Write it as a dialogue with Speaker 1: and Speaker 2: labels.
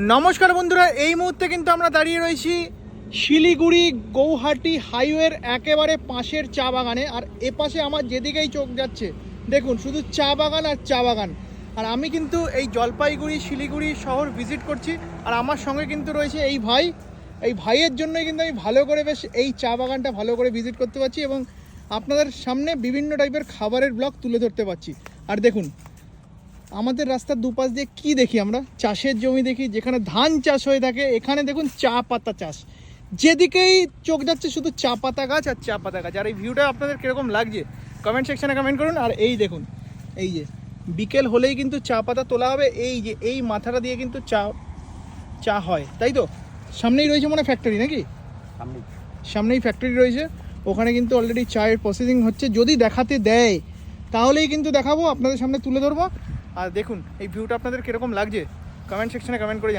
Speaker 1: নমস্কার বন্ধুরা, এই মুহূর্তে কিন্তু আমরা দাঁড়িয়ে রয়েছি শিলিগুড়ি গৌহাটি হাইওয়ের একেবারে পাশের চা বাগানে। আর এপাশে আমার যেদিকেই চোখ যাচ্ছে দেখুন শুধু চা বাগান আর চা বাগান। আর আমি কিন্তু এই জলপাইগুড়ি শিলিগুড়ি শহর ভিজিট করছি, আর আমার সঙ্গে কিন্তু রয়েছে এই ভাই। এই ভাইয়ের জন্যই কিন্তু আমি ভালো করে বেশ এই চা বাগানটা ভালো করে ভিজিট করতে পারছি এবং আপনাদের সামনে বিভিন্ন টাইপের খাবারের ব্লগ তুলে ধরতে পারছি। আর দেখুন আমাদের রাস্তার দুপাশ দিয়ে কি দেখি আমরা, চাষের জমি দেখি, যেখানে ধান চাষ হয়ে থাকে। এখানে দেখুন চা পাতা চাষ, যেদিকেই চোখ যাচ্ছে শুধু চা পাতা গাছ আর চা পাতা গাছ। আর এই ভিউটা আপনাদের কীরকম লাগছে কমেন্ট সেকশানে কমেন্ট করুন। আর এই দেখুন, এই যে বিকেল হলেই কিন্তু চা পাতা তোলা হবে, এই যে এই মাথাটা দিয়ে কিন্তু চা হয়, তাই তো? সামনেই রয়েছে মনে ফ্যাক্টরি নাকি? সামনেই ফ্যাক্টরি রয়েছে, ওখানে কিন্তু অলরেডি চায়ের প্রসেসিং হচ্ছে। যদি দেখাতে দেয় তাহলেই কিন্তু দেখাবো, আপনাদের সামনে তুলে ধরবো। আর দেখুন এই ভিউটা আপনাদের কীরকম লাগছে কমেন্ট সেকশনে কমেন্ট করে জানান।